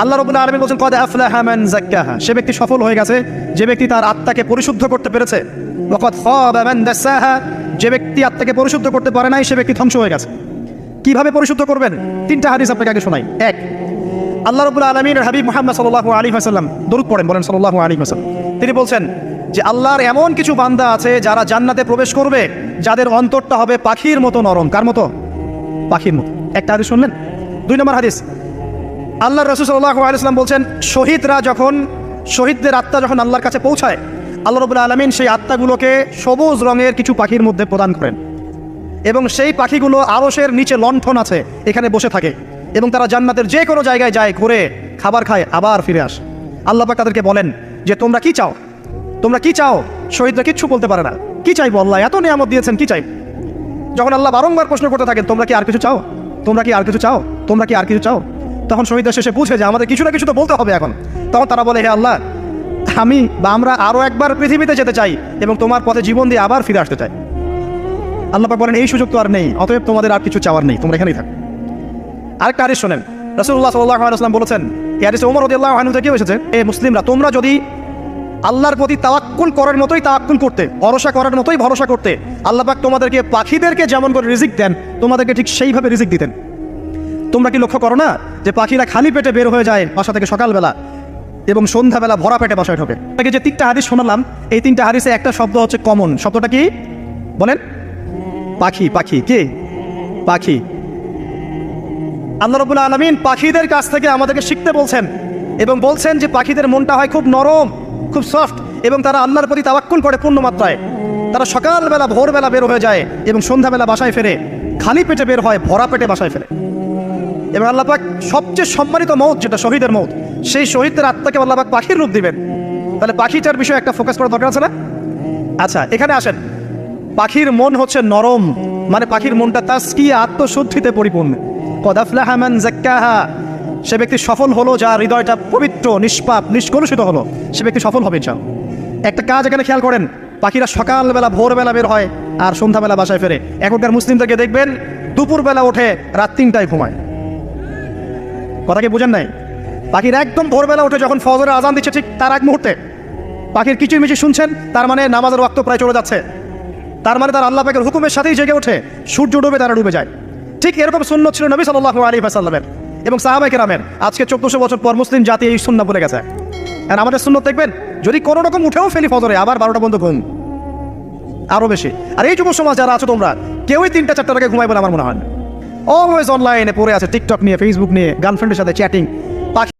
আল্লাহ রাব্বুল আলামিন বলেন কদ আফলাহা মান যাক্কাহা, সে ব্যক্তি সফল হয়ে গেছে যে ব্যক্তি তার আত্মাকে পরিশুদ্ধ করতে পেরেছে। ওয়া কদ খাবা মান দাসাহা, যে ব্যক্তি আত্মাকে পরিশুদ্ধ করতে পারে নাই সে ব্যক্তি ধ্বংস হয়ে গেছে। কিভাবে পরিশুদ্ধ করবেন? তিনটা হাদিস আপনাকে আগে শোনাই। এক, আল্লাহ রাব্বুল আলামিনের হাবিব মুহাম্মদ সাল্লাল্লাহু আলাইহি ওয়াসাল্লাম দরুদ পড়েন, বলেন সাল্লাল্লাহু আলাইহি ওয়াসাল্লাম। তিনি বলছেন যে আল্লাহর এমন কিছু বান্দা আছে যারা জান্নাতে প্রবেশ করবে যাদের অন্তরটা হবে পাখির মতো নরম। কার মতো? পাখির মতো। একটা হাদিস শুনলেন। দুই নম্বর হাদিস, আল্লাহ রাসূল সাল্লাল্লাহু আলাইহি ওয়াসাল্লাম বলছেন শহীদদের আত্মা যখন আল্লাহর কাছে পৌঁছায়, আল্লাহ রাব্বুল আলামিন সেই আত্মাগুলোকে সবুজ রঙের কিছু পাখির মধ্যে প্রদান করেন এবং সেই পাখিগুলো আরশের নিচে লণ্ঠন আছে এখানে বসে থাকে এবং তারা জান্নাতের যে কোনো জায়গায় যায়, ঘুরে খাবার খায়, আবার ফিরে আসে। আল্লাহ পাক তাদেরকে বলেন যে তোমরা কি চাও, তোমরা কি চাও? শহীদরা কিচ্ছু বলতে পারে না, কি চাইবো আল্লাহ, এত নিয়ামত দিয়েছেন, কি চাই? যখন আল্লাহ বারংবার প্রশ্ন করতে থাকেন তোমরা কি আর কিছু চাও, তোমরা কি আর কিছু চাও, তোমরা কি আর কিছু চাও, তখন শহীদরা শেষে বুঝে যে আমাদের কিছু না কিছু তো বলতে হবে এখন। তখন তারা বলে হে আল্লাহ, আমরা আরও একবার পৃথিবীতে যেতে চাই এবং তোমার পথে জীবন দিয়ে আবার ফিরে আসতে চাই। আল্লাহ পাক বলেন এই সুযোগ তো আর নেই, অতএব তোমাদের আর কিছু চাওয়ার নেই, তোমরা এখানেই থাকো। আরেকটা হাদিস শোনেন, রাসূলুল্লাহ সাল্লাল্লাহু আলাইহি ওয়াসাল্লাম বলেছেন, এই হাদিসে ওমর রাদিয়াল্লাহু আনহু থেকে এসেছে, এ মুসলিমরা তোমরা যদি আল্লাহর প্রতি তাওয়াক্কুল করার মতোই তাওয়াক্কুল করতে, ভরসা করার মতোই ভরসা করতে, আল্লাহ পাক তোমাদেরকে পাখিদেরকে যেমন করে রিজিক দেন তোমাদেরকে ঠিক সেইভাবে রিজিক দিতেন। তোমরা কি লক্ষ্য করো না যে পাখিরা খালি পেটে বের হয়ে যায় বাসা থেকে সকালবেলা এবং সন্ধ্যাবেলা ভরা পেটে বাসায় ঢোকে? তাকে যে তিনটা হাদিস শোনালাম, এই তিনটা হাদিসে একটা শব্দ হচ্ছে কমন। শব্দটা কি বলেন? পাখি। পাখি কি? পাখি। আল্লাহ রাব্বুল আলামিন পাখিদের কাছ থেকে আমাদেরকে শিখতে বলছেন এবং বলছেন যে পাখিদের মনটা হয় খুব নরম, খুব সফট এবং তারা আল্লাহর প্রতি তাওয়াক্কুল করে পূর্ণ মাত্রায়। তারা সকালবেলা ভোরবেলা বের হয়ে যায় এবং সন্ধ্যাবেলা বাসায় ফেরে, খালি পেটে বের হয়, ভরা পেটে বাসায় ফেরে। এবং আল্লাহ পাক সবচেয়ে সম্মানিত মৌত যেটা শহীদের মৌত, সেই শহীদদের আত্মাকে আল্লাহ পাক পাখির রূপ দিবেন। তাহলে পাখিটার বিষয়ে একটা ফোকাস করার দরকার আছে না? আচ্ছা, এখানে আসেন। পাখির মন হচ্ছে নরম, মানে পাখির মনটা তাসকিয়া, আত্মশুদ্ধিতে পরিপূর্ণ। কদ আফলাহা মান যাক্কাহা, সে ব্যক্তি সফল হলো যার হৃদয়টা পবিত্র, নিষ্পাপ, নিষ্কলুষিত হলো, সে ব্যক্তি সফল হবে ইনশাআল্লাহ। একটা কাজ এখানে খেয়াল করেন, পাখিরা সকালবেলা ভোরবেলা বের হয় আর সন্ধ্যাবেলা বাসায় ফেরে। এখনকার মুসলিমদেরকে দেখবেন দুপুরবেলা ওঠে, রাত 3টায় ঘুমায়। কথা কি বুঝেন নাই? পাখিরা একদম ভোরবেলা উঠে যখন ফজরের আজান দিচ্ছে ঠিক তার এক মুহূর্তে পাখির কিচিরমিচির শুনছেন, তার মানে নামাজের ওয়াক্ত প্রায় চলে যাচ্ছে, তার মানে তার আল্লাহ পাকের হুকুমের সাথেই জেগে ওঠে, সূর্য ডুবে তারা ডুবে যায়। ঠিক এরকম সুন্নত ছিল নবী সাল্লাল্লাহু আলাইহি ওয়াসাল্লামের এবং সাহাবায়ে কেরামের। আজকে 1400 বছর পর মুসলিম জাতি এই সুন্নাহ ভুলে গেছে। আর আমাদের সুন্নত দেখবেন, যদি কোনো রকম উঠেও ফেলি ফজরে, আবার 12টা পর্যন্ত ঘুম, আরও বেশি। আর এই যুব সমাজ যারা আছো তোমরা কেউই 3টা 4টার আগে ঘুমাই বলে আমার মনে হয় না। অলওয়েজ অনলাইনে পড়ে আছে, টিকটক নিয়ে, ফেসবুক নিয়ে, গার্লফ্রেন্ডের সাথে চ্যাটিং,